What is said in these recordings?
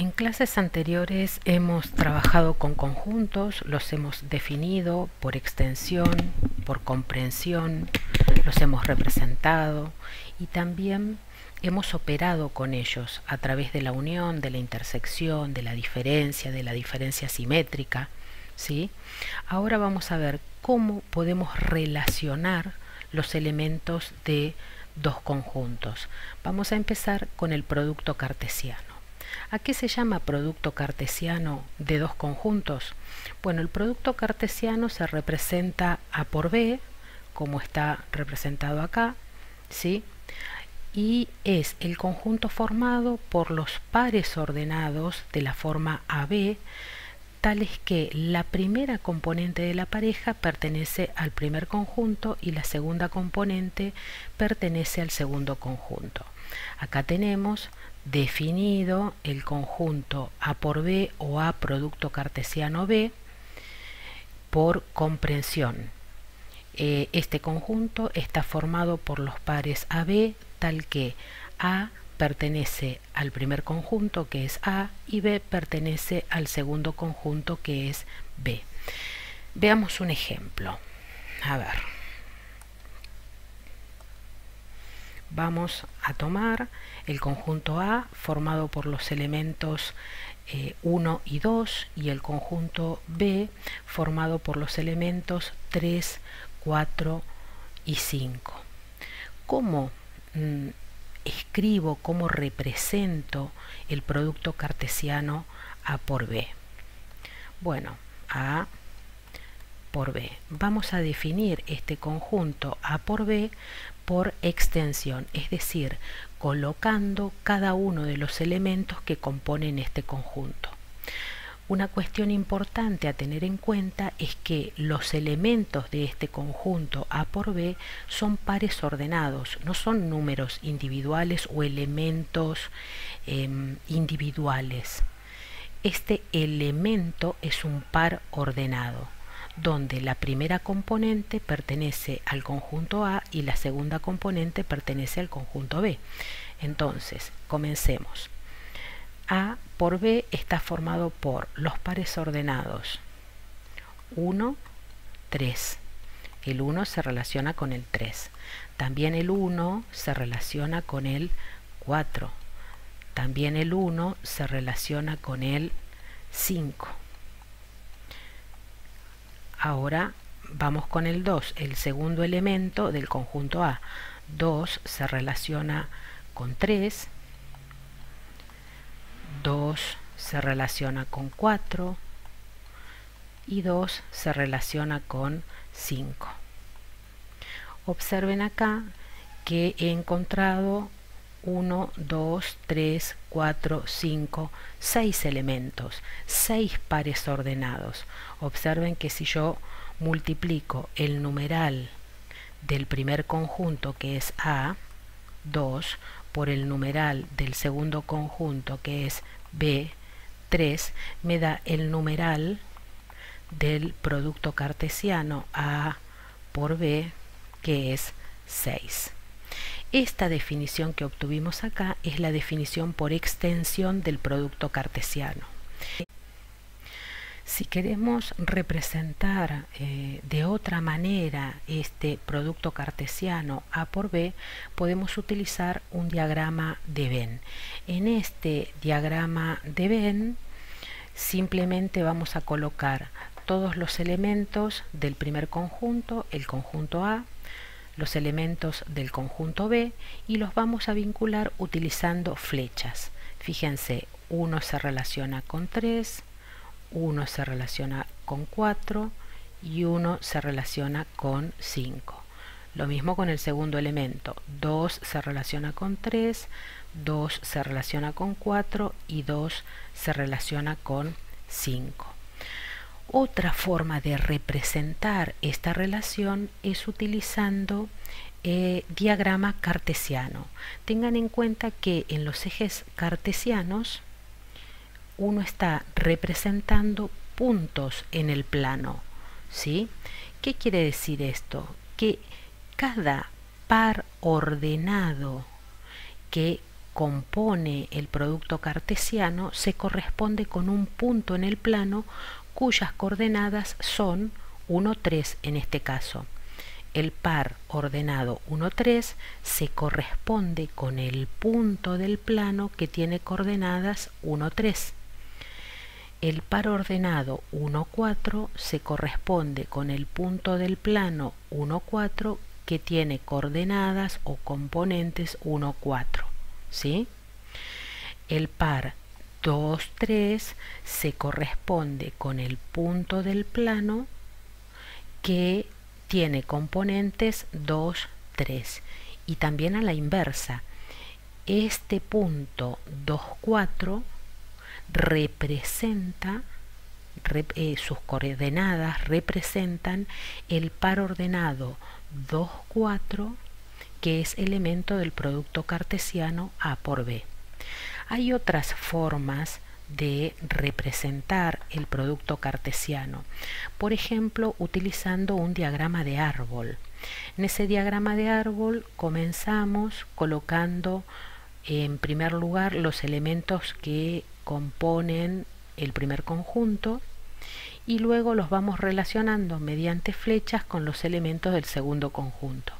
En clases anteriores hemos trabajado con conjuntos, los hemos definido por extensión, por comprensión, los hemos representado y también hemos operado con ellos a través de la unión, de la intersección, de la diferencia simétrica, ¿sí? Ahora vamos a ver cómo podemos relacionar los elementos de dos conjuntos. Vamos a empezar con el producto cartesiano. ¿A qué se llama producto cartesiano de dos conjuntos? Bueno, el producto cartesiano se representa A por B, como está representado acá, ¿sí? Y es el conjunto formado por los pares ordenados de la forma AB, tales que la primera componente de la pareja pertenece al primer conjunto y la segunda componente pertenece al segundo conjunto. Acá tenemos definido el conjunto A por B o A producto cartesiano B por comprensión. Este conjunto está formado por los pares AB, tal que A pertenece al primer conjunto, que es A, y B pertenece al segundo conjunto, que es B. Veamos un ejemplo. A ver. Vamos a tomar el conjunto A formado por los elementos 1 y 2 y el conjunto B formado por los elementos 3, 4 y 5. ¿Cómo escribo, cómo represento el producto cartesiano A por B? Bueno, A por B. Vamos a definir este conjunto A por B por extensión, es decir, colocando cada uno de los elementos que componen este conjunto. Una cuestión importante a tener en cuenta es que los elementos de este conjunto A por B son pares ordenados, no son números individuales o elementos individuales. Este elemento es un par ordenado, donde la primera componente pertenece al conjunto A y la segunda componente pertenece al conjunto B. Entonces, comencemos. A por B está formado por los pares ordenados 1, 3. El 1 se relaciona con el 3. También el 1 se relaciona con el 4. También el 1 se relaciona con el 5. Ahora vamos con el 2, el segundo elemento del conjunto A. 2 se relaciona con 3, 2 se relaciona con 4 y 2 se relaciona con 5. Observen acá que he encontrado 1, 2, 3, 4, 5, 6 elementos, 6 pares ordenados. Observen que si yo multiplico el numeral del primer conjunto, que es A, 2, por el numeral del segundo conjunto, que es B, 3, me da el numeral del producto cartesiano A por B, que es 6. Esta definición que obtuvimos acá es la definición por extensión del producto cartesiano. Si queremos representar de otra manera este producto cartesiano A por B, podemos utilizar un diagrama de Venn. En este diagrama de Venn simplemente vamos a colocar todos los elementos del primer conjunto, el conjunto A, los elementos del conjunto B, y los vamos a vincular utilizando flechas. Fíjense, 1 se relaciona con 3, 1 se relaciona con 4 y 1 se relaciona con 5. Lo mismo con el segundo elemento, 2 se relaciona con 3, 2 se relaciona con 4 y 2 se relaciona con 5. Otra forma de representar esta relación es utilizando diagrama cartesiano. Tengan en cuenta que en los ejes cartesianos uno está representando puntos en el plano, ¿sí? ¿Qué quiere decir esto? Que cada par ordenado que compone el producto cartesiano se corresponde con un punto en el plano cuyas coordenadas son 1, 3 en este caso. El par ordenado 1, 3 se corresponde con el punto del plano que tiene coordenadas 1, 3. El par ordenado 1, 4 se corresponde con el punto del plano 1, 4 que tiene coordenadas o componentes 1, 4. ¿Sí? El par 2, 3 se corresponde con el punto del plano que tiene componentes 2, 3. Y también a la inversa, este punto 2, 4 representa, sus coordenadas representan el par ordenado 2, 4 que es elemento del producto cartesiano A por B. Hay otras formas de representar el producto cartesiano, por ejemplo utilizando un diagrama de árbol. En ese diagrama de árbol comenzamos colocando en primer lugar los elementos que componen el primer conjunto y luego los vamos relacionando mediante flechas con los elementos del segundo conjunto.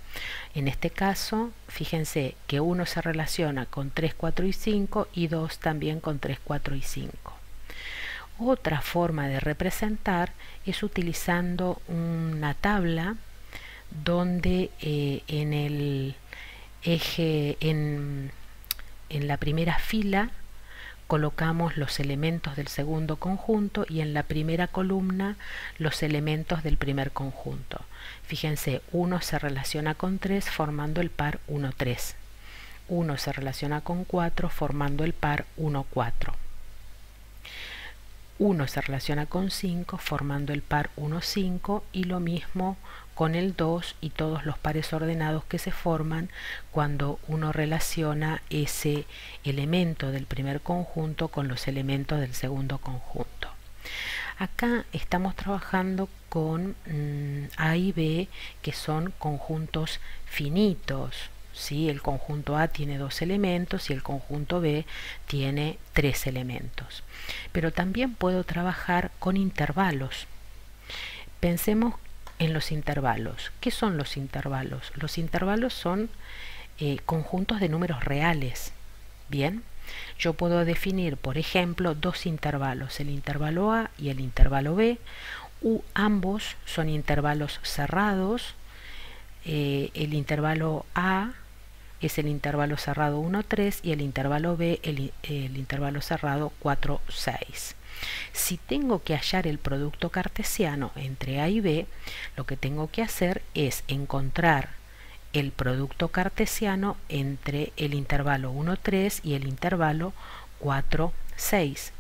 En este caso, fíjense que 1 se relaciona con 3, 4 y 5 y 2 también con 3, 4 y 5. Otra forma de representar es utilizando una tabla donde en el eje, en la primera fila colocamos los elementos del segundo conjunto y en la primera columna los elementos del primer conjunto. Fíjense, 1 se relaciona con 3 formando el par 1, 3. 1 se relaciona con 4 formando el par 1, 4. 1 se relaciona con 5 formando el par 1, 5 y lo mismo con el 2 y todos los pares ordenados que se forman cuando uno relaciona ese elemento del primer conjunto con los elementos del segundo conjunto. Acá estamos trabajando con A y B, que son conjuntos finitos, ¿sí? El conjunto A tiene 2 elementos y el conjunto B tiene 3 elementos. Pero también puedo trabajar con intervalos. Pensemos en los intervalos. ¿Qué son los intervalos? Los intervalos son conjuntos de números reales. Bien, yo puedo definir, por ejemplo, dos intervalos, el intervalo A y el intervalo B. Ambos son intervalos cerrados. El intervalo A es el intervalo cerrado 1, 3 y el intervalo B el intervalo cerrado 4, 6. Si tengo que hallar el producto cartesiano entre A y B, lo que tengo que hacer es encontrar el producto cartesiano entre el intervalo 1, 3 y el intervalo 4, 6.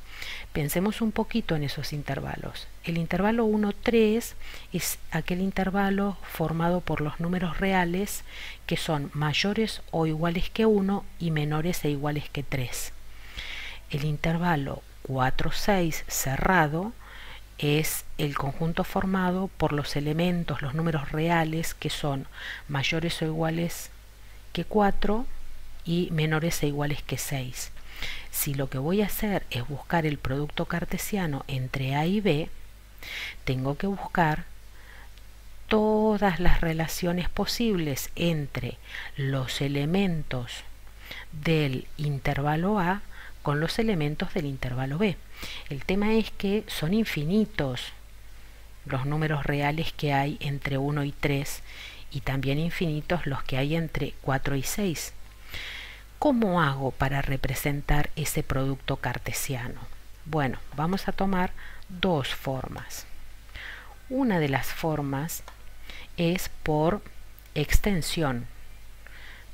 Pensemos un poquito en esos intervalos. El intervalo 1, 3 es aquel intervalo formado por los números reales que son mayores o iguales que 1 y menores e iguales que 3. El intervalo 4, 6 cerrado es el conjunto formado por los elementos, los números reales que son mayores o iguales que 4 y menores e iguales que 6. Si lo que voy a hacer es buscar el producto cartesiano entre A y B, tengo que buscar todas las relaciones posibles entre los elementos del intervalo A con los elementos del intervalo B. El tema es que son infinitos los números reales que hay entre 1 y 3 y también infinitos los que hay entre 4 y 6. ¿Cómo hago para representar ese producto cartesiano? Bueno, vamos a tomar dos formas. Una de las formas es por extensión.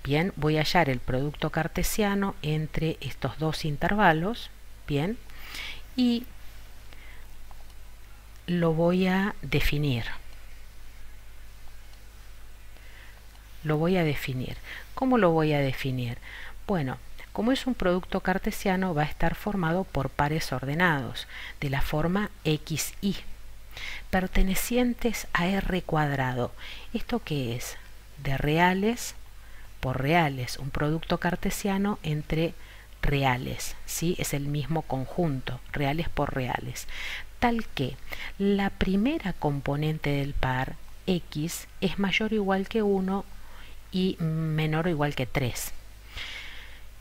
Bien, voy a hallar el producto cartesiano entre estos dos intervalos, bien, y lo voy a definir. ¿Cómo lo voy a definir? Bueno, como es un producto cartesiano, va a estar formado por pares ordenados, de la forma XY, pertenecientes a R cuadrado. ¿Esto qué es? De reales por reales, un producto cartesiano entre reales, ¿sí? Es el mismo conjunto, reales por reales, tal que la primera componente del par, x, es mayor o igual que 1 y menor o igual que 3.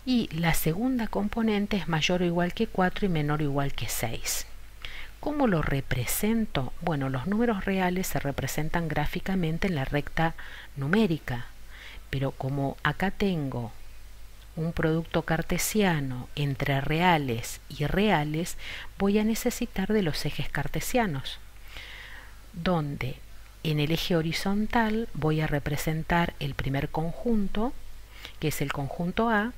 Y la segunda componente es mayor o igual que 4 y menor o igual que 6. ¿Cómo lo represento? Bueno, los números reales se representan gráficamente en la recta numérica, pero como acá tengo un producto cartesiano entre reales y reales, voy a necesitar de los ejes cartesianos, donde en el eje horizontal voy a representar el primer conjunto, que es el conjunto A,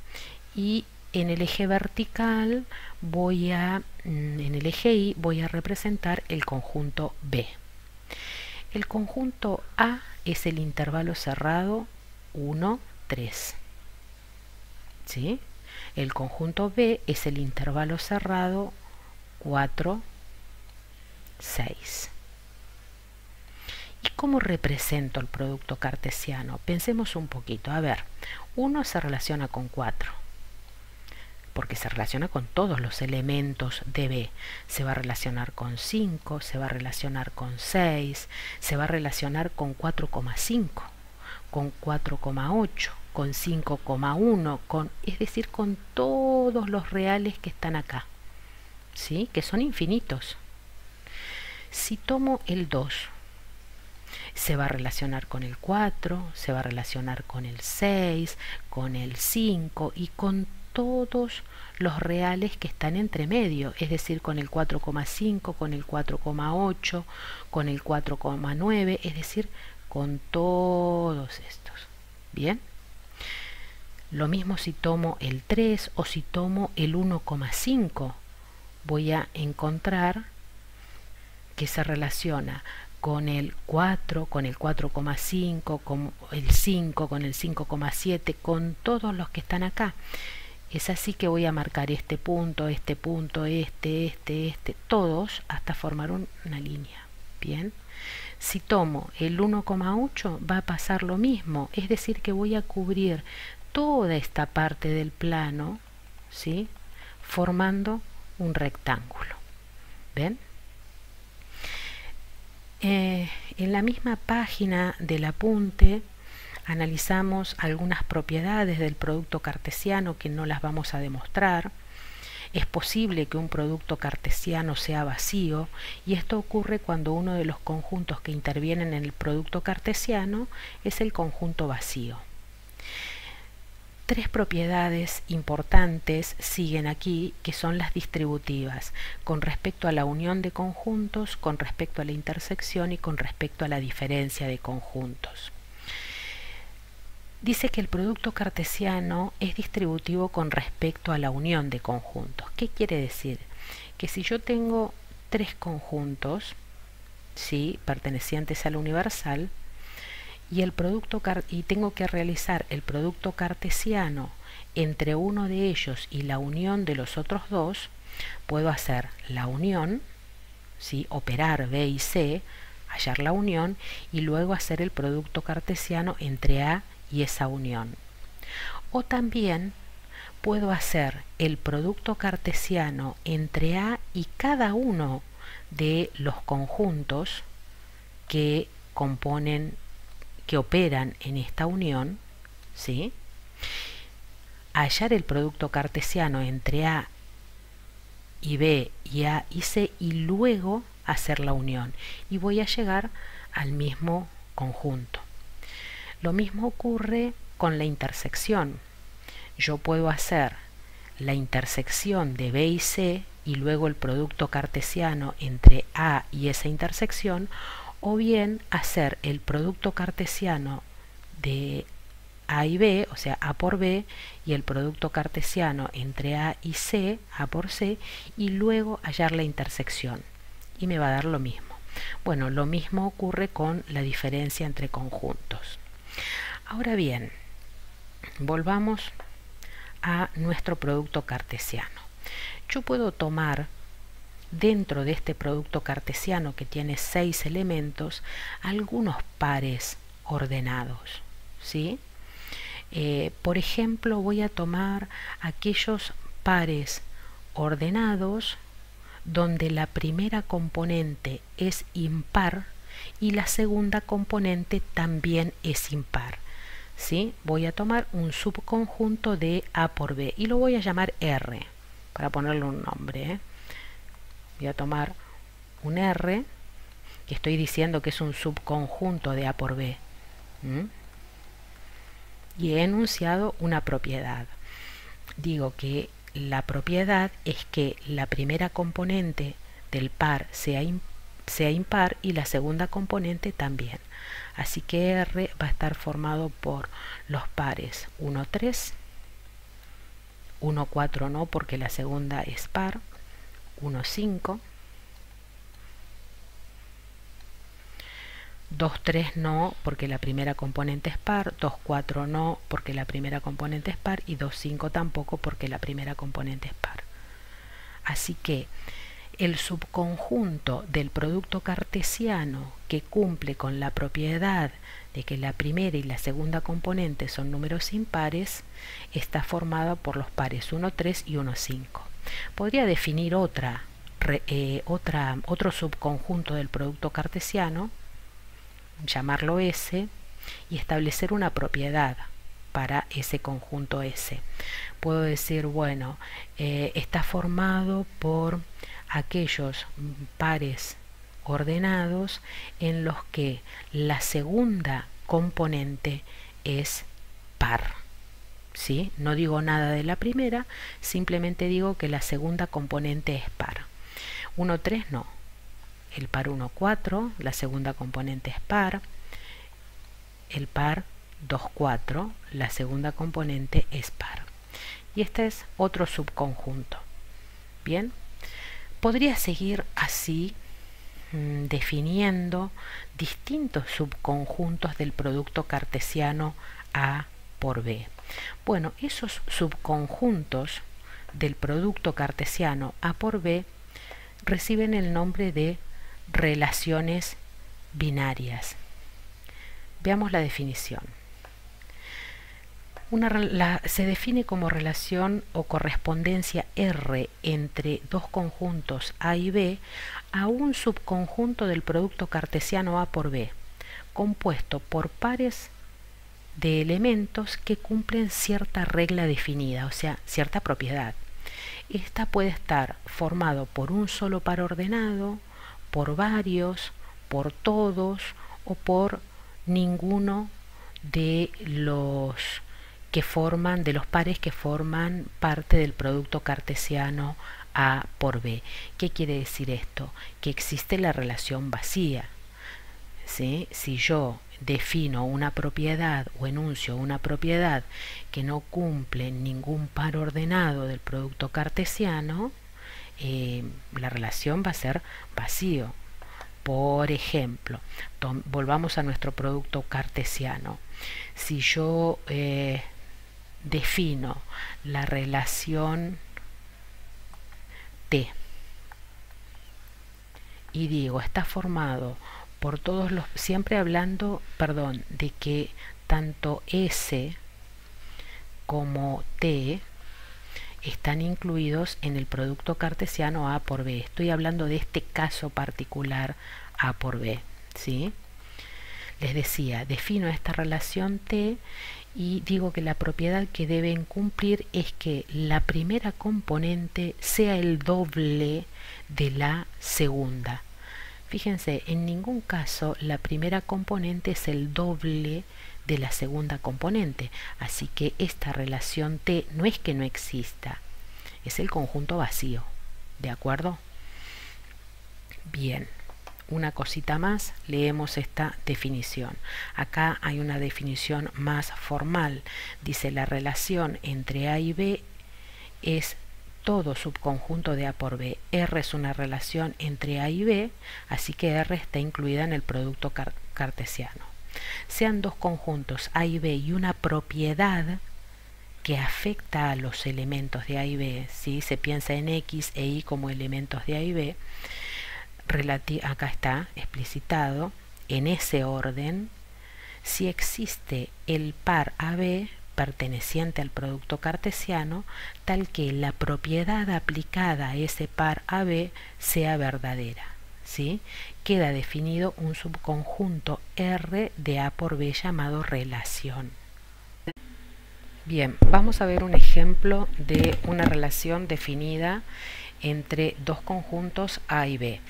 y en el eje vertical en el eje Y voy a representar el conjunto B. El conjunto A es el intervalo cerrado 1, 3. ¿Sí? El conjunto B es el intervalo cerrado 4, 6. ¿Y cómo represento el producto cartesiano? Pensemos un poquito. A ver, 1 se relaciona con 4, porque se relaciona con todos los elementos de B. Se va a relacionar con 5, se va a relacionar con 6, se va a relacionar con 4,5, con 4,8, con 5,1, es decir, con todos los reales que están acá, ¿sí? Que son infinitos. Si tomo el 2, se va a relacionar con el 4, se va a relacionar con el 6, con el 5 y con todos los reales que están entre medio, es decir, con el 4,5, con el 4,8, con el 4,9, es decir, con todos estos. ¿Bien? Lo mismo si tomo el 3 o si tomo el 1,5, voy a encontrar que se relaciona con el 4, con el 4,5, con el 5, con el 5,7, con todos los que están acá. Es así que voy a marcar este punto, todos hasta formar una línea. Bien. Si tomo el 1,8 va a pasar lo mismo, es decir que voy a cubrir toda esta parte del plano, ¿sí? Formando un rectángulo. ¿Ven? En la misma página del apunte analizamos algunas propiedades del producto cartesiano que no las vamos a demostrar. Es posible que un producto cartesiano sea vacío y esto ocurre cuando uno de los conjuntos que intervienen en el producto cartesiano es el conjunto vacío. Tres propiedades importantes siguen aquí, que son las distributivas, con respecto a la unión de conjuntos, con respecto a la intersección y con respecto a la diferencia de conjuntos. Dice que el producto cartesiano es distributivo con respecto a la unión de conjuntos. ¿Qué quiere decir? Que si yo tengo tres conjuntos, ¿sí?, pertenecientes al universal, y tengo que realizar el producto cartesiano entre uno de ellos y la unión de los otros dos, puedo hacer la unión, ¿sí?, operar B y C, hallar la unión y luego hacer el producto cartesiano entre A y esa unión. O también puedo hacer el producto cartesiano entre A y cada uno de los conjuntos que operan en esta unión, ¿sí?, hallar el producto cartesiano entre A y B y A y C y luego hacer la unión y voy a llegar al mismo conjunto. Lo mismo ocurre con la intersección. Yo puedo hacer la intersección de B y C y luego el producto cartesiano entre A y esa intersección, o bien hacer el producto cartesiano de A y B, o sea, A por B, y el producto cartesiano entre A y C, A por C, y luego hallar la intersección. Y me va a dar lo mismo. Bueno, lo mismo ocurre con la diferencia entre conjuntos. Ahora bien, volvamos a nuestro producto cartesiano. Yo puedo tomar dentro de este producto cartesiano que tiene 6 elementos algunos pares ordenados, ¿sí? Por ejemplo, voy a tomar aquellos pares ordenados donde la primera componente es impar y la segunda componente también es impar. ¿Sí? Voy a tomar un subconjunto de A por B y lo voy a llamar R para ponerle un nombre. Voy a tomar un R que estoy diciendo que es un subconjunto de A por B. Y he enunciado una propiedad. Digo que la propiedad es que la primera componente del par sea impar y la segunda componente también. Así que R va a estar formado por los pares 1, 3, 1, 4 no porque la segunda es par, 1, 5, 2, 3 no porque la primera componente es par, 2, 4 no porque la primera componente es par y 2, 5 tampoco porque la primera componente es par. Así que el subconjunto del producto cartesiano que cumple con la propiedad de que la primera y la segunda componente son números impares está formado por los pares 1, 3 y 1, 5. Podría definir otro subconjunto del producto cartesiano, llamarlo S, y establecer una propiedad para ese conjunto S. Puedo decir, bueno, está formado por aquellos pares ordenados en los que la segunda componente es par. ¿Sí? No digo nada de la primera, simplemente digo que la segunda componente es par. 1, 3 no. El par 1, 4, la segunda componente es par. El par 2, 4, la segunda componente es par. Y este es otro subconjunto. Bien, podría seguir así definiendo distintos subconjuntos del producto cartesiano A por B. Bueno, esos subconjuntos del producto cartesiano A por B reciben el nombre de relaciones binarias. Veamos la definición. Se define como relación o correspondencia R entre dos conjuntos A y B a un subconjunto del producto cartesiano A por B, compuesto por pares de elementos que cumplen cierta regla definida, o sea, cierta propiedad. Esta puede estar formado por un solo par ordenado, por varios, por todos o por ninguno de los pares que forman parte del producto cartesiano A por B. ¿Qué quiere decir esto? Que existe la relación vacía. ¿Sí? Si yo defino una propiedad o enuncio una propiedad que no cumple ningún par ordenado del producto cartesiano, la relación va a ser vacío. Por ejemplo, volvamos a nuestro producto cartesiano. Si yo defino la relación T y digo está formado por todos los, siempre hablando, de que tanto S como T están incluidos en el producto cartesiano A por B. Estoy hablando de este caso particular A por B, ¿sí? Les decía, defino esta relación T y digo que la propiedad que deben cumplir es que la primera componente sea el doble de la segunda. Fíjense, en ningún caso la primera componente es el doble de la segunda componente, así que esta relación T no es que no exista, es el conjunto vacío, ¿de acuerdo? Bien, una cosita más, leemos esta definición. Acá hay una definición más formal, dice la relación entre A y B es todo subconjunto de A por B. R es una relación entre A y B, así que R está incluida en el producto cartesiano. Sean dos conjuntos A y B y una propiedad que afecta a los elementos de A y B, ¿sí? Se piensa en X e Y como elementos de A y B, acá está explicitado en ese orden. Si existe el par AB, perteneciente al producto cartesiano tal que la propiedad aplicada a ese par AB sea verdadera, ¿sí? Queda definido un subconjunto R de A por B llamado relación. Bien, vamos a ver un ejemplo de una relación definida entre dos conjuntos A y B.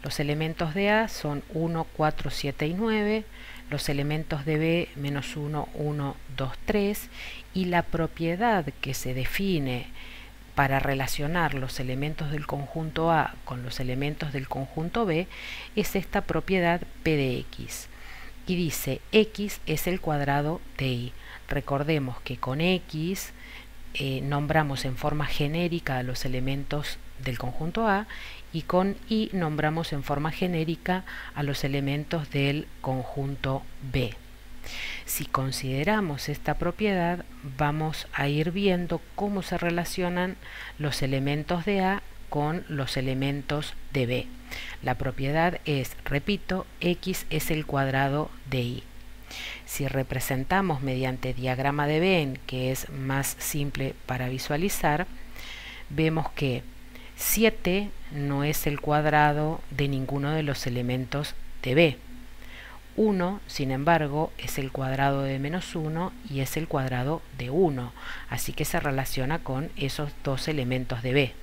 Los elementos de A son 1, 4, 7 y 9, los elementos de B menos 1, 1, 2, 3, y la propiedad que se define para relacionar los elementos del conjunto A con los elementos del conjunto B es esta propiedad P de X. Y dice, X es el cuadrado de Y. Recordemos que con X nombramos en forma genérica a los elementos del conjunto A y con Y nombramos en forma genérica a los elementos del conjunto B. Si consideramos esta propiedad, vamos a ir viendo cómo se relacionan los elementos de A con los elementos de B. La propiedad es, repito, X es el cuadrado de Y. Si representamos mediante diagrama de Venn, que es más simple para visualizar, vemos que 7 no es el cuadrado de ninguno de los elementos de B. 1, sin embargo, es el cuadrado de menos 1 y es el cuadrado de 1, así que se relaciona con esos dos elementos de B.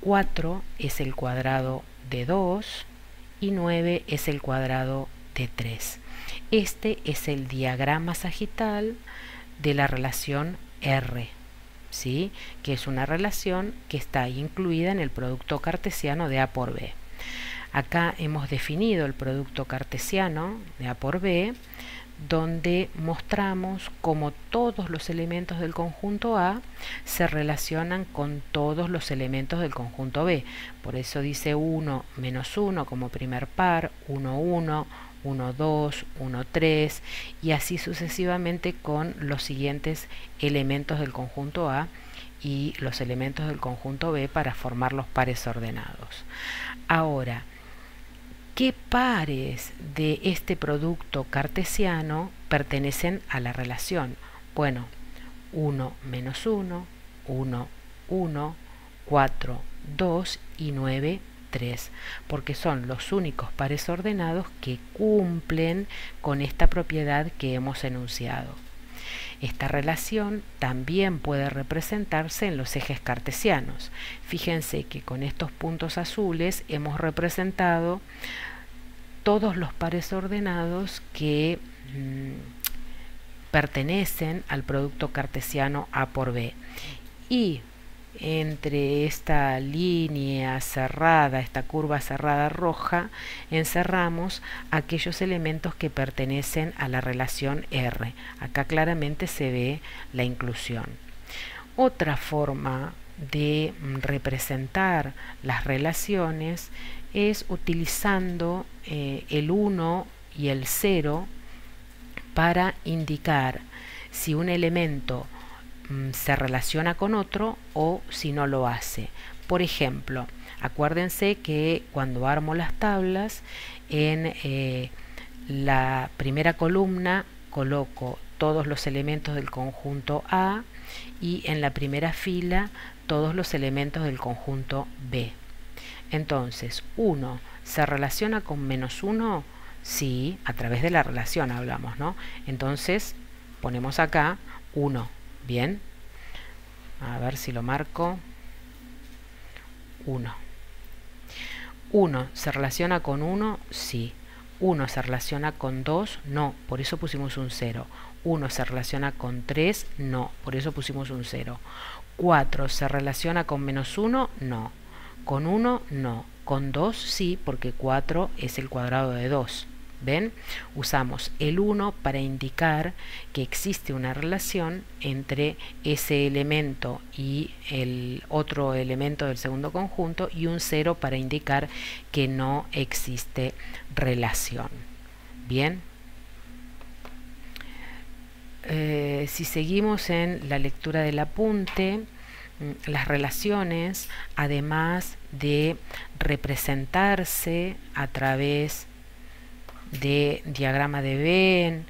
4 es el cuadrado de 2 y 9 es el cuadrado de 3. Este es el diagrama sagital de la relación R, ¿sí? Que es una relación que está incluida en el producto cartesiano de A por B. Acá hemos definido el producto cartesiano de A por B, donde mostramos cómo todos los elementos del conjunto A se relacionan con todos los elementos del conjunto B. Por eso dice 1 menos 1 como primer par, 1, 1, 1, 2, 1, 3 y así sucesivamente con los siguientes elementos del conjunto A y los elementos del conjunto B para formar los pares ordenados. Ahora, ¿qué pares de este producto cartesiano pertenecen a la relación? Bueno, 1 menos 1, 1, 1, 4, 2 y 9, 3, porque son los únicos pares ordenados que cumplen con esta propiedad que hemos enunciado. Esta relación también puede representarse en los ejes cartesianos. Fíjense que con estos puntos azules hemos representado todos los pares ordenados que pertenecen al producto cartesiano A por B. Y entre esta línea cerrada, esta curva cerrada roja, encerramos aquellos elementos que pertenecen a la relación R. Acá claramente se ve la inclusión. Otra forma de representar las relaciones es utilizando el 1 y el 0 para indicar si un elemento se relaciona con otro o si no lo hace. Por ejemplo, acuérdense que cuando armo las tablas, en la primera columna coloco todos los elementos del conjunto A y en la primera fila todos los elementos del conjunto B. Entonces, 1 se relaciona con menos 1, sí, a través de la relación hablamos, ¿no? Entonces, ponemos acá 1. Bien, a ver si lo marco. 1. 1 se relaciona con 1, sí. 1 se relaciona con 2, no, por eso pusimos un 0. 1 se relaciona con 3, no, por eso pusimos un 0. 4 se relaciona con menos 1, no. Con 1, no. Con 2, sí, porque 4 es el cuadrado de 2. ¿Ven? Usamos el 1 para indicar que existe una relación entre ese elemento y el otro elemento del segundo conjunto y un 0 para indicar que no existe relación. Bien. Si seguimos en la lectura del apunte, las relaciones, además de representarse a través de diagrama de Venn,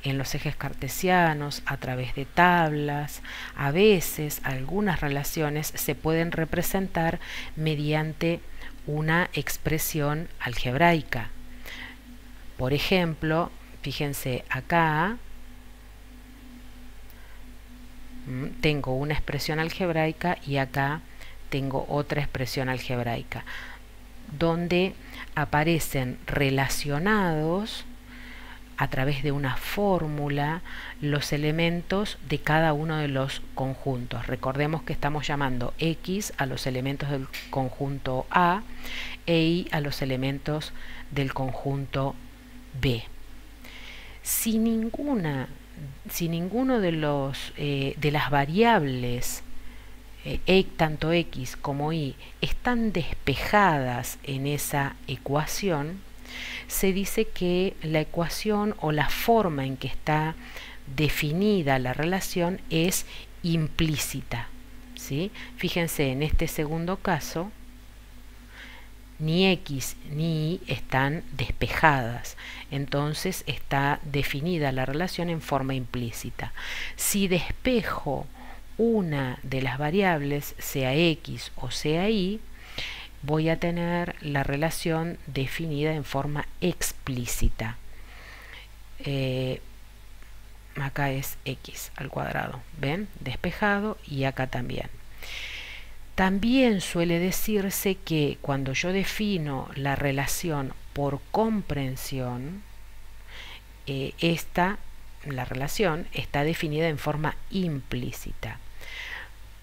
en los ejes cartesianos, a través de tablas. A veces algunas relaciones se pueden representar mediante una expresión algebraica. Por ejemplo, fíjense acá, tengo una expresión algebraica y acá tengo otra expresión algebraica, donde aparecen relacionados a través de una fórmula los elementos de cada uno de los conjuntos. Recordemos que estamos llamando X a los elementos del conjunto A e Y a los elementos del conjunto B. Si ninguno de las variables tanto X como Y están despejadas en esa ecuación, se dice que la ecuación o la forma en que está definida la relación es implícita, ¿sí? Fíjense, en este segundo caso, ni X ni Y están despejadas, entonces está definida la relación en forma implícita. Si despejo una de las variables, sea X o sea Y, voy a tener la relación definida en forma explícita. Acá es X al cuadrado, ¿ven? Despejado, y acá también. También suele decirse que cuando yo defino la relación por comprensión, la relación está definida en forma implícita.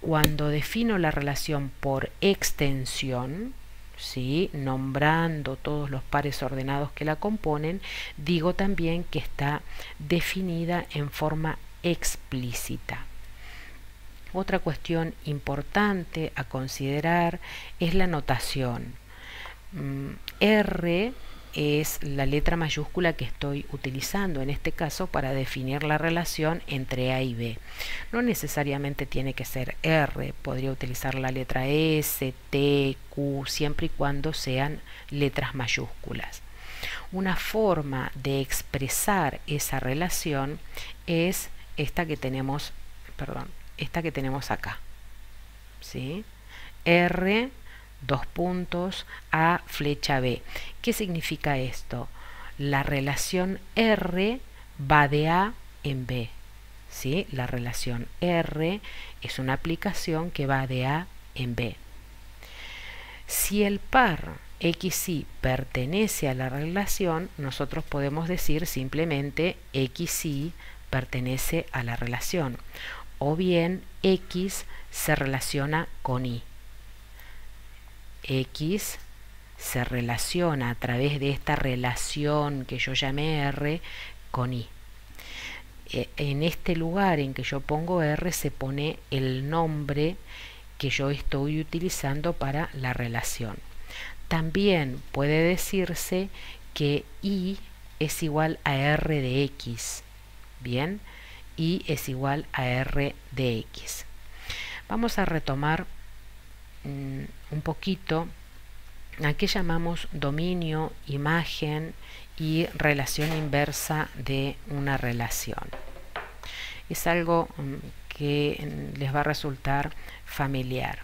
Cuando defino la relación por extensión, ¿sí?, nombrando todos los pares ordenados que la componen, digo también que está definida en forma explícita. Otra cuestión importante a considerar es la notación. R es la letra mayúscula que estoy utilizando en este caso para definir la relación entre A y B. No necesariamente tiene que ser R, podría utilizar la letra S, T, Q, siempre y cuando sean letras mayúsculas. Una forma de expresar esa relación es esta que tenemos, acá, ¿sí? R, dos puntos, A, flecha B. ¿Qué significa esto? La relación R va de A en B, ¿sí? La relación R es una aplicación que va de A en B. Si el par XY pertenece a la relación, nosotros podemos decir simplemente XY pertenece a la relación, o bien X se relaciona con Y. X se relaciona a través de esta relación que yo llamé R con Y. En este lugar en que yo pongo R se pone el nombre que yo estoy utilizando para la relación. También puede decirse que Y es igual a R de X. Bien, Y es igual a R de X. Vamos a retomar un poquito a qué llamamos dominio, imagen y relación inversa de una relación. Es algo que les va a resultar familiar.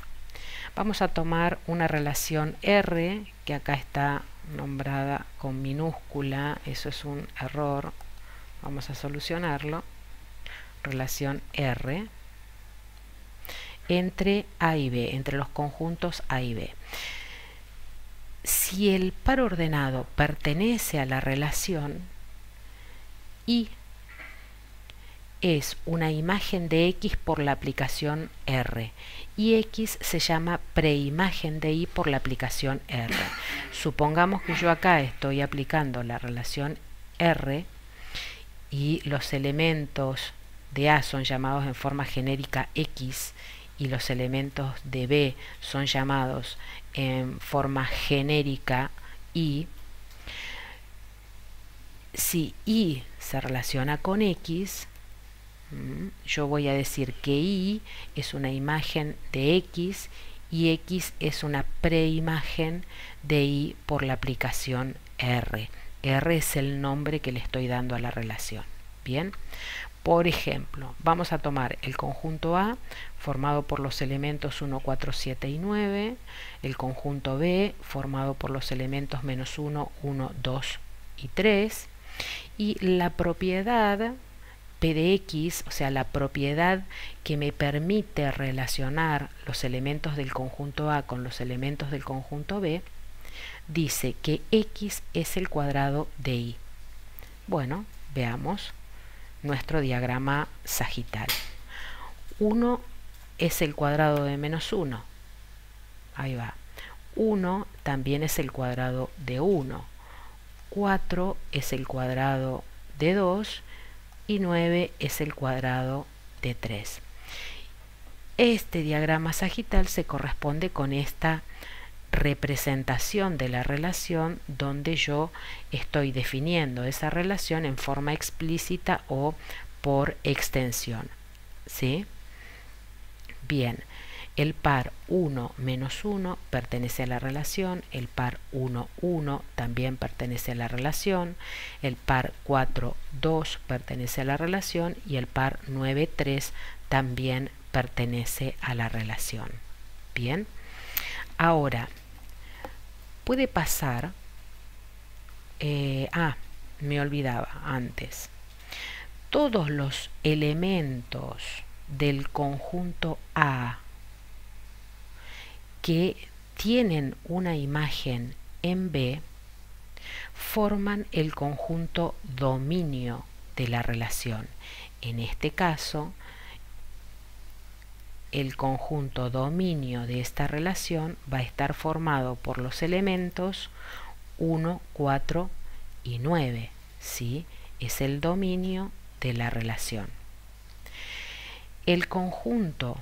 Vamos a tomar una relación R, que acá está nombrada con minúscula, eso es un error, vamos a solucionarlo. Relación R entre A y B, entre los conjuntos A y B. Si el par ordenado pertenece a la relación, Y es una imagen de X por la aplicación R, y X se llama preimagen de Y por la aplicación R. Supongamos que yo acá estoy aplicando la relación R y los elementos de A son llamados en forma genérica X y los elementos de B son llamados en forma genérica Y. Si Y se relaciona con X, yo voy a decir que Y es una imagen de X y X es una preimagen de Y por la aplicación R. R es el nombre que le estoy dando a la relación. Bien, por ejemplo, vamos a tomar el conjunto A formado por los elementos 1, 4, 7 y 9, el conjunto B formado por los elementos menos 1, 1, 2 y 3, y la propiedad P de X, o sea, la propiedad que me permite relacionar los elementos del conjunto A con los elementos del conjunto B, dice que X es el cuadrado de Y. Bueno, veamos nuestro diagrama sagital. 1 es el cuadrado de menos 1. Ahí va. 1 también es el cuadrado de 1. 4 es el cuadrado de 2 y 9 es el cuadrado de 3. Este diagrama sagital se corresponde con esta representación de la relación donde yo estoy definiendo esa relación en forma explícita o por extensión. ¿Sí? Bien, el par 1 menos 1 pertenece a la relación, el par 1, 1 también pertenece a la relación, el par 4, 2 pertenece a la relación y el par 9, 3 también pertenece a la relación. Bien, ahora puede pasar, me olvidaba antes, todos los elementos del conjunto A que tienen una imagen en B forman el conjunto dominio de la relación. En este caso, el conjunto dominio de esta relación va a estar formado por los elementos 1, 4 y 9. ¿Sí? Es el dominio de la relación. El conjunto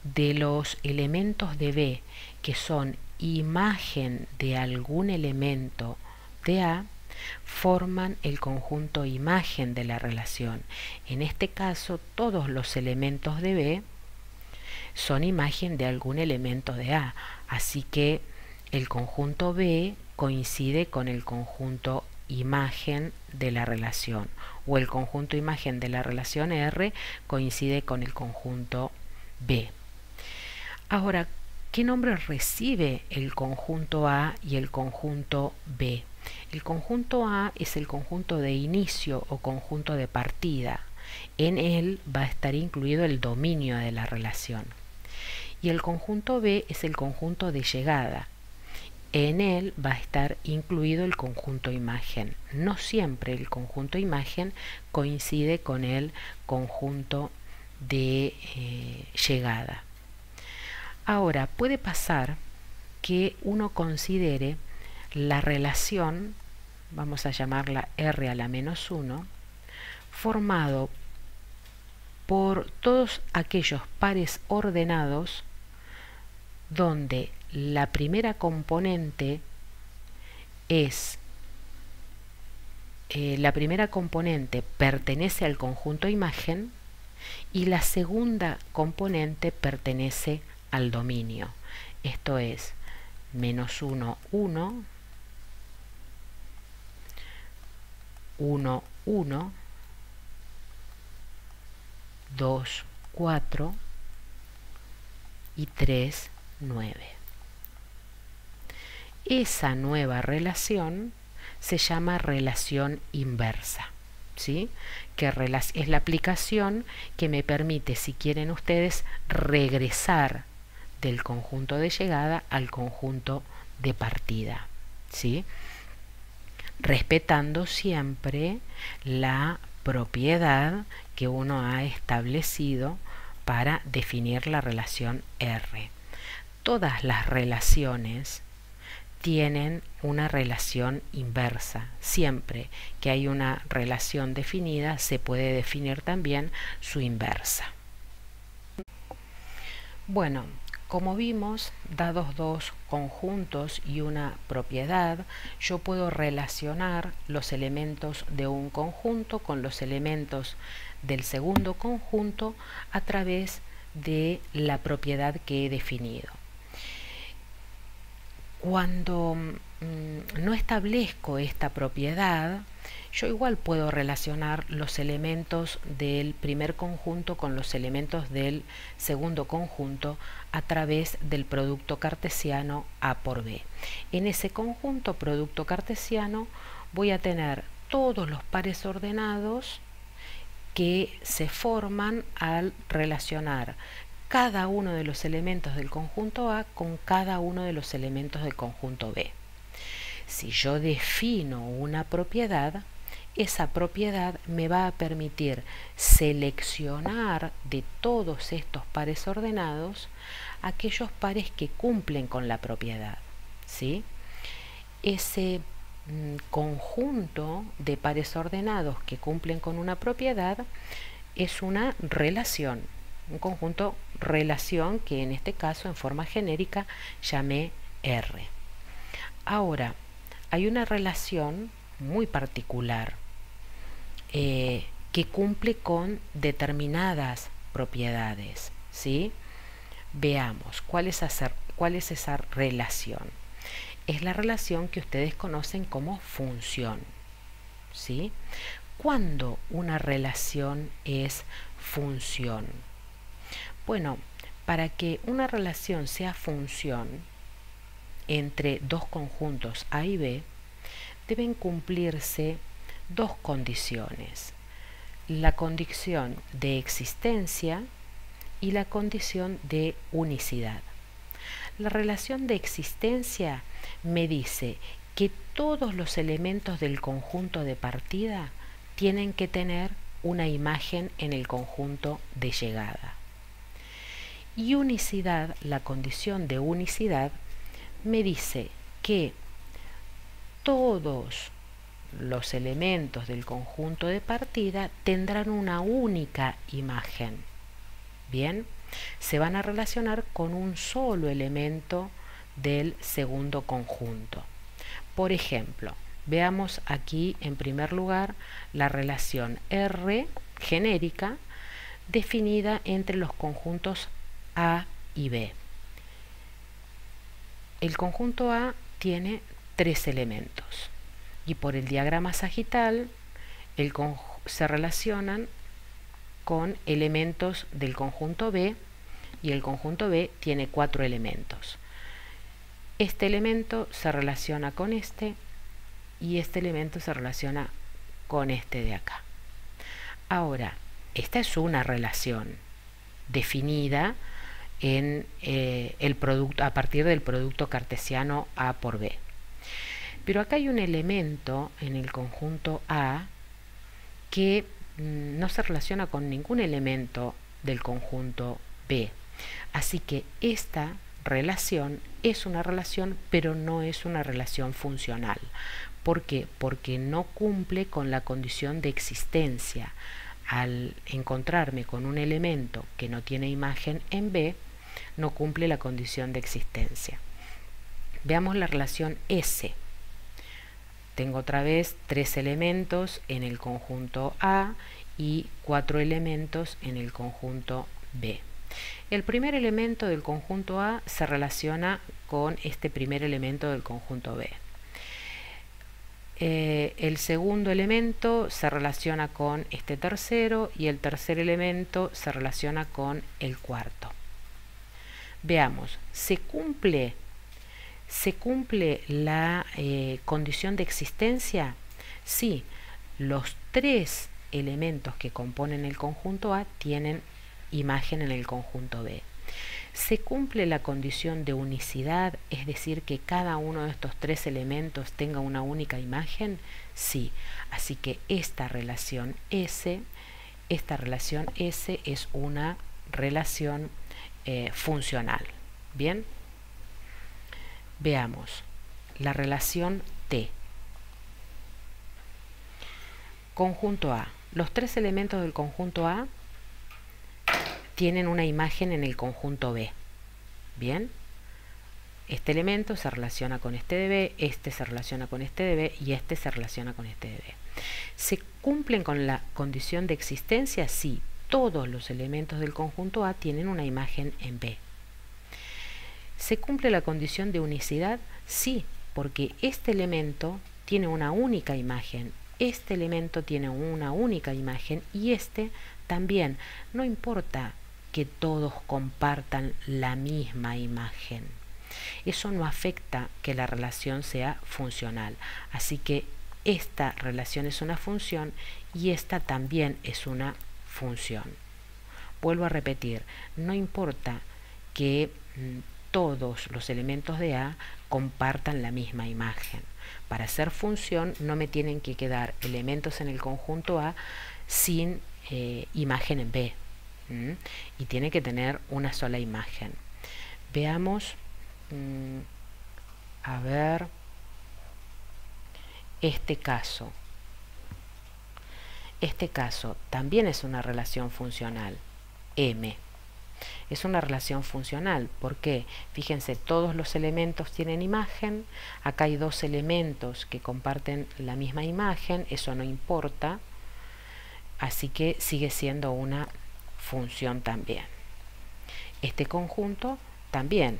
de los elementos de B que son imagen de algún elemento de A forman el conjunto imagen de la relación. En este caso, todos los elementos de B son imagen de algún elemento de A, así que el conjunto B coincide con el conjunto imagen de la relación, o el conjunto imagen de la relación R coincide con el conjunto B. Ahora, ¿qué nombre recibe el conjunto A y el conjunto B? El conjunto A es el conjunto de inicio o conjunto de partida. En él va a estar incluido el dominio de la relación. Y el conjunto B es el conjunto de llegada. En él va a estar incluido el conjunto imagen. No siempre el conjunto imagen coincide con el conjunto de llegada. Ahora, puede pasar que uno considere la relación, vamos a llamarla R a la menos 1, formado por todos aquellos pares ordenados donde la primera componente pertenece al conjunto imagen y la segunda componente pertenece al dominio. Esto es menos 1, 1, 1, 1, 2, 4 y 3, 9. Esa nueva relación se llama relación inversa, ¿sí? Que es la aplicación que me permite, si quieren ustedes, regresar del conjunto de llegada al conjunto de partida, ¿sí? Respetando siempre la propiedad que uno ha establecido para definir la relación R. Todas las relaciones tienen una relación inversa. Siempre que hay una relación definida, se puede definir también su inversa. Bueno, como vimos, dados dos conjuntos y una propiedad, yo puedo relacionar los elementos de un conjunto con los elementos del segundo conjunto a través de la propiedad que he definido. Cuando no establezco esta propiedad, Yo igual puedo relacionar los elementos del primer conjunto con los elementos del segundo conjunto a través del producto cartesiano A por B. En ese conjunto producto cartesiano voy a tener todos los pares ordenados que se forman al relacionar cada uno de los elementos del conjunto A con cada uno de los elementos del conjunto B. Si yo defino una propiedad, esa propiedad me va a permitir seleccionar de todos estos pares ordenados aquellos pares que cumplen con la propiedad, ¿sí? Ese conjunto de pares ordenados que cumplen con una propiedad es una relación, un conjunto relación que en este caso en forma genérica llamé R. Ahora, hay una relación muy particular que cumple con determinadas propiedades, ¿sí? Veamos, ¿cuál es esa relación? Es la relación que ustedes conocen como función, ¿sí? ¿Cuándo una relación es función? Bueno, para que una relación sea función entre dos conjuntos A y B, deben cumplirse dos condiciones: la condición de existencia y la condición de unicidad. La relación de existencia me dice que todos los elementos del conjunto de partida tienen que tener una imagen en el conjunto de llegada. Y unicidad, la condición de unicidad, me dice que todos los elementos del conjunto de partida tendrán una única imagen. Bien, se van a relacionar con un solo elemento del segundo conjunto. Por ejemplo, veamos aquí en primer lugar la relación R genérica definida entre los conjuntos A y B. El conjunto A tiene 3 elementos y por el diagrama sagital se relacionan con elementos del conjunto B, y el conjunto B tiene 4 elementos. Este elemento se relaciona con este y este elemento se relaciona con este de acá. Ahora, esta es una relación definida en a partir del producto cartesiano A por B. Pero acá hay un elemento en el conjunto A que no se relaciona con ningún elemento del conjunto B. Así que esta relación es una relación, pero no es una relación funcional. ¿Por qué? Porque no cumple con la condición de existencia. Al encontrarme con un elemento que no tiene imagen en B, no cumple la condición de existencia. Veamos la relación S. Tengo otra vez 3 elementos en el conjunto A y 4 elementos en el conjunto B. El primer elemento del conjunto A se relaciona con este primer elemento del conjunto B. El segundo elemento se relaciona con este tercero y el tercer elemento se relaciona con el cuarto. Veamos, ¿se cumple la condición de existencia? Sí, los 3 elementos que componen el conjunto A tienen imagen en el conjunto B. ¿Se cumple la condición de unicidad, es decir, que cada uno de estos 3 elementos tenga una única imagen? Sí, así que esta relación S es una relación funcional. Bien, veamos la relación T. Conjunto A. Los 3 elementos del conjunto A tienen una imagen en el conjunto B. Bien, este elemento se relaciona con este de B, este se relaciona con este de B y este se relaciona con este de B. ¿Se cumplen con la condición de existencia? Sí, todos los elementos del conjunto A tienen una imagen en B. ¿Se cumple la condición de unicidad? Sí, porque este elemento tiene una única imagen este elemento tiene una única imagen y este también. No importa que todos compartan la misma imagen. Eso no afecta que la relación sea funcional. Así que esta relación es una función y esta también es una función. Vuelvo a repetir, no importa que todos los elementos de A compartan la misma imagen. Para hacer función no me tienen que quedar elementos en el conjunto A sin imagen en B. Y tiene que tener una sola imagen. Veamos, a ver, este caso. Este caso también es una relación funcional. M. Es una relación funcional. ¿Por qué? Fíjense, todos los elementos tienen imagen. Acá hay dos elementos que comparten la misma imagen. Eso no importa. Así que sigue siendo una función también. Este conjunto también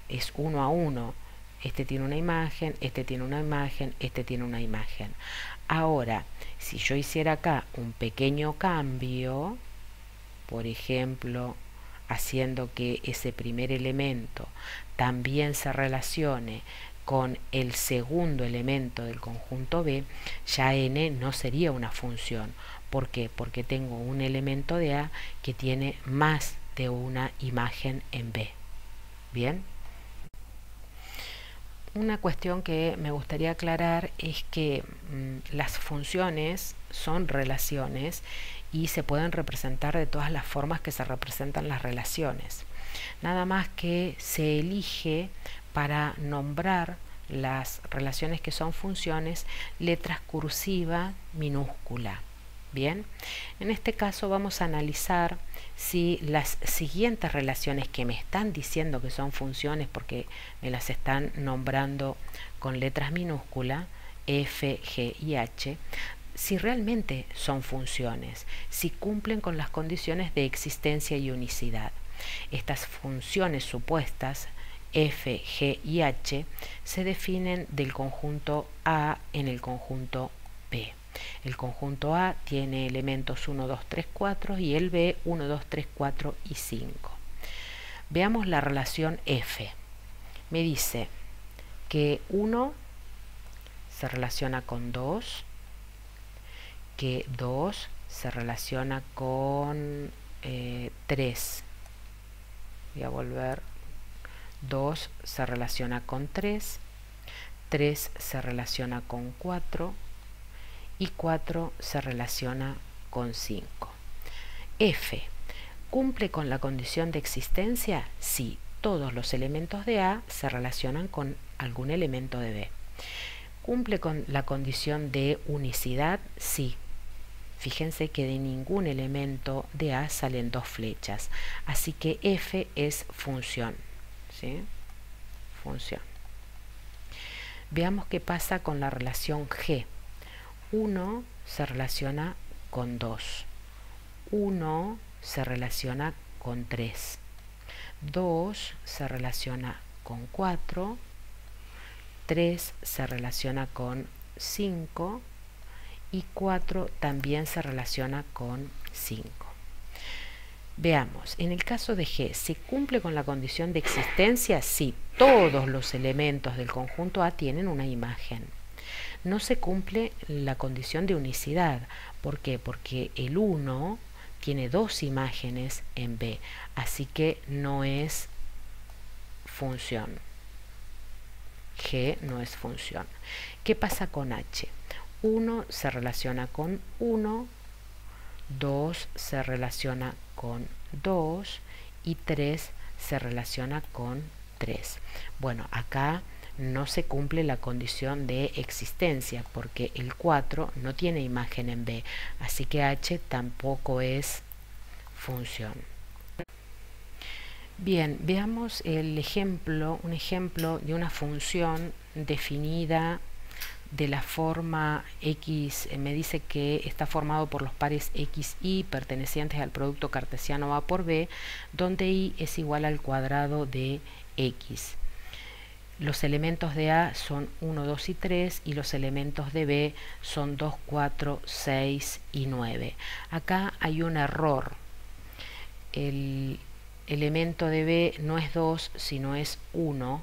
es 1 a 1. Este tiene una imagen, este tiene una imagen, este tiene una imagen. Ahora, si yo hiciera acá un pequeño cambio, por ejemplo, haciendo que ese primer elemento también se relacione con el segundo elemento del conjunto B, ya n no sería una función. ¿Por qué? Porque tengo un elemento de A que tiene más de una imagen en B. ¿Bien? Una cuestión que me gustaría aclarar es que las funciones son relaciones y se pueden representar de todas las formas que se representan las relaciones. Nada más que se elige para nombrar las relaciones que son funciones letras cursiva minúscula. Bien, en este caso vamos a analizar si las siguientes relaciones que me están diciendo que son funciones, porque me las están nombrando con letras minúsculas, F, G y H, si realmente son funciones, si cumplen con las condiciones de existencia y unicidad. Estas funciones supuestas, F, G y H, se definen del conjunto A en el conjunto B. El conjunto A tiene elementos 1, 2, 3, 4 y el B 1, 2, 3, 4 y 5. Veamos la relación F. Me dice que 1 se relaciona con 2, que 2 se relaciona con 3. Voy a volver. 2 se relaciona con 3, 3 se relaciona con 4 y 4 se relaciona con 5. F. ¿Cumple con la condición de existencia? Sí, todos los elementos de A se relacionan con algún elemento de B. ¿Cumple con la condición de unicidad? Sí. Fíjense que de ningún elemento de A salen dos flechas, así que F es función. ¿Sí? Función. Veamos qué pasa con la relación G. 1 se relaciona con 2, 1 se relaciona con 3, 2 se relaciona con 4, 3 se relaciona con 5 y 4 también se relaciona con 5. Veamos, en el caso de G, ¿se cumple con la condición de existencia? Sí, todos los elementos del conjunto A tienen una imagen. No se cumple la condición de unicidad. ¿Por qué? Porque el 1 tiene dos imágenes en B, así que no es función. G no es función. ¿Qué pasa con H? 1 se relaciona con 1, 2 se relaciona con 2 y 3 se relaciona con 3. Bueno, acá no se cumple la condición de existencia porque el 4 no tiene imagen en B, así que H tampoco es función. Bien, veamos el ejemplo, un ejemplo de una función definida de la forma X. Me dice que está formado por los pares X, Y pertenecientes al producto cartesiano A por B, donde Y es igual al cuadrado de X. Los elementos de A son 1, 2 y 3 y los elementos de B son 2, 4, 6 y 9. Acá hay un error. El elemento de B no es 2, sino es 1,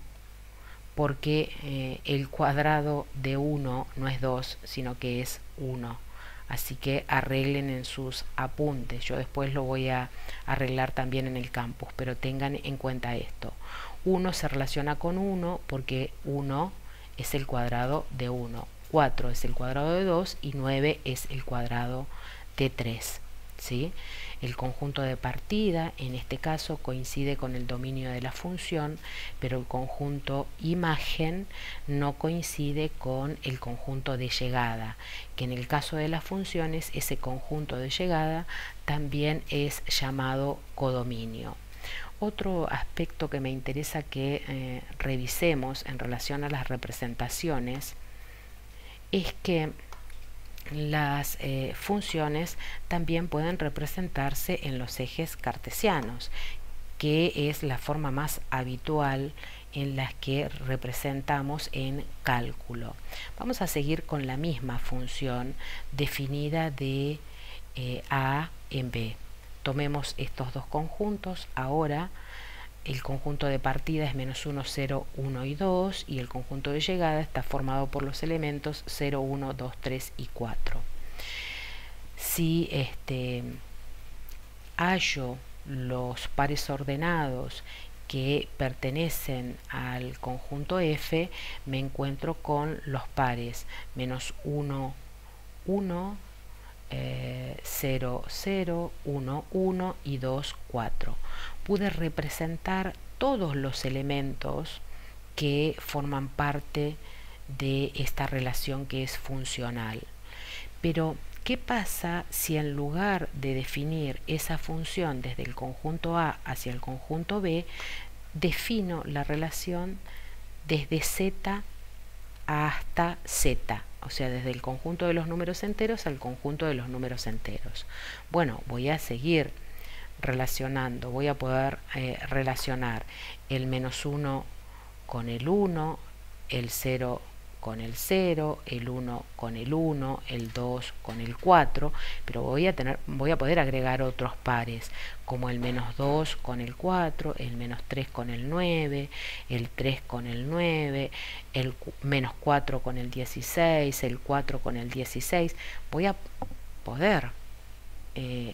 porque el cuadrado de 1 no es 2, sino que es 1. Así que arreglen en sus apuntes. Yo después lo voy a arreglar también en el campus, pero tengan en cuenta esto. 1 se relaciona con 1 porque 1 es el cuadrado de 1. 4 es el cuadrado de 2 y 9 es el cuadrado de 3. ¿Sí? El conjunto de partida en este caso coincide con el dominio de la función, pero el conjunto imagen no coincide con el conjunto de llegada, que en el caso de las funciones ese conjunto de llegada también es llamado codominio. Otro aspecto que me interesa que revisemos en relación a las representaciones es que las funciones también pueden representarse en los ejes cartesianos, que es la forma más habitual en las que representamos en cálculo. Vamos a seguir con la misma función definida de A en B. Tomemos estos dos conjuntos. Ahora el conjunto de partida es menos 1, 0, 1 y 2 y el conjunto de llegada está formado por los elementos 0, 1, 2, 3 y 4. Si hallo los pares ordenados que pertenecen al conjunto F, me encuentro con los pares menos 1, 1, 0, 0, 1, 1 y 2, 4. Pude representar todos los elementos que forman parte de esta relación que es funcional. Pero, ¿qué pasa si en lugar de definir esa función desde el conjunto A hacia el conjunto B, defino la relación desde Z hasta Z? O sea, desde el conjunto de los números enteros al conjunto de los números enteros. Bueno, voy a seguir relacionando, voy a poder relacionar el menos 1 con el 1, el 0 con el 0, el 1 con el 1, el 2 con el 4, pero voy a poder agregar otros pares, como el menos 2 con el 4, el menos 3 con el 9, el 3 con el 9, el menos 4 con el 16, el 4 con el 16. Voy a poder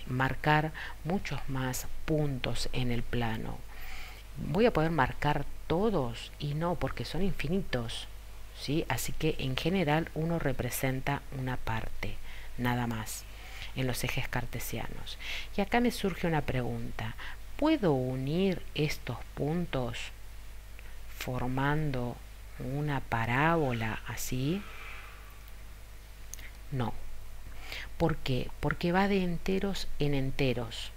marcar muchos más puntos en el plano. Voy a poder marcar todos y no, porque son infinitos. ¿Sí? Así que en general uno representa una parte, nada más, en los ejes cartesianos. Y acá me surge una pregunta. ¿Puedo unir estos puntos formando una parábola así? No. ¿Por qué? Porque va de enteros en enteros.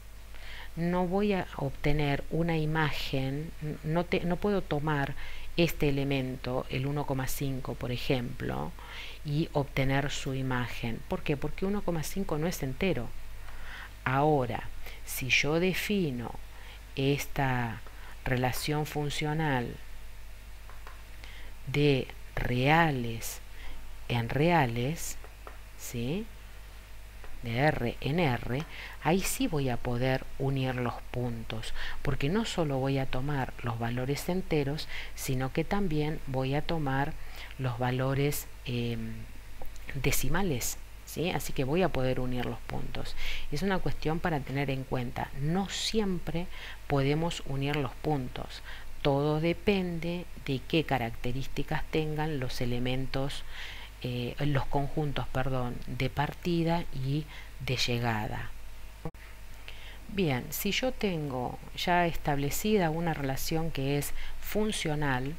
No voy a obtener una imagen, no puedo tomar este elemento, el 1,5 por ejemplo, y obtener su imagen. ¿Por qué? Porque 1,5 no es entero. Ahora, si yo defino esta relación funcional de reales en reales, ¿sí?, de R en R, ahí sí voy a poder unir los puntos, porque no solo voy a tomar los valores enteros, sino que también voy a tomar los valores decimales, ¿sí? Así que voy a poder unir los puntos. Es una cuestión para tener en cuenta. No siempre podemos unir los puntos. Todo depende de qué características tengan los elementos, los conjuntos, perdón, de partida y de llegada. Bien, si yo tengo ya establecida una relación que es funcional,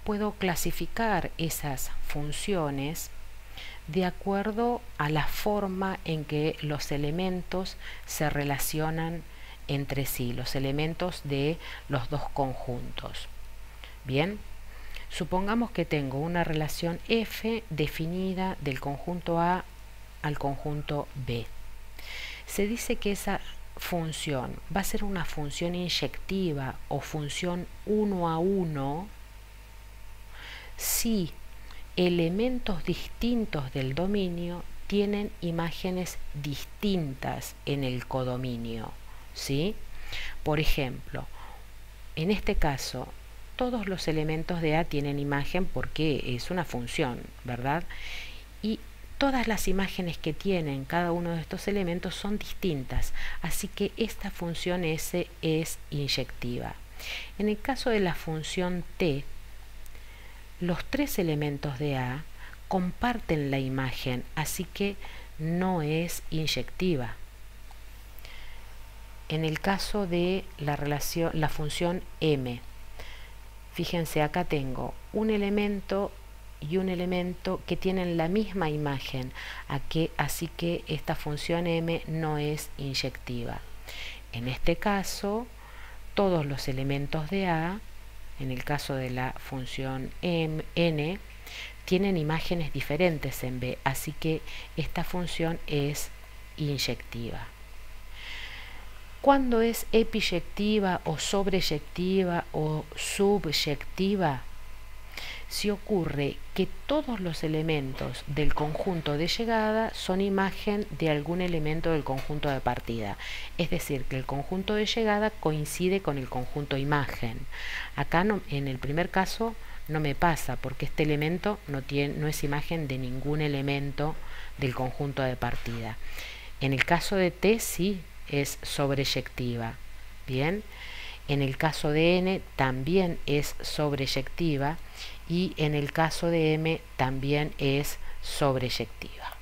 puedo clasificar esas funciones de acuerdo a la forma en que los elementos se relacionan entre sí, los elementos de los dos conjuntos. Bien, supongamos que tengo una relación F definida del conjunto A al conjunto B. Se dice que esa función va a ser una función inyectiva o función 1 a 1 si elementos distintos del dominio tienen imágenes distintas en el codominio, ¿sí? Por ejemplo, en este caso, todos los elementos de A tienen imagen porque es una función, ¿verdad? Y todas las imágenes que tienen cada uno de estos elementos son distintas, así que esta función S es inyectiva. En el caso de la función T, los tres elementos de A comparten la imagen, así que no es inyectiva. En el caso de la función M, fíjense, acá tengo un elemento y un elemento que tienen la misma imagen, así que esta función M no es inyectiva. En este caso, todos los elementos de A, en el caso de la función N, tienen imágenes diferentes en B, así que esta función es inyectiva. ¿Cuándo es epiyectiva o sobreyectiva o subyectiva? Si ocurre que todos los elementos del conjunto de llegada son imagen de algún elemento del conjunto de partida, es decir, que el conjunto de llegada coincide con el conjunto imagen. Acá no, en el primer caso no me pasa porque este elemento no es imagen de ningún elemento del conjunto de partida. En el caso de T sí es sobreyectiva. Bien, en el caso de N también es sobreyectiva y en el caso de M también es sobreyectiva.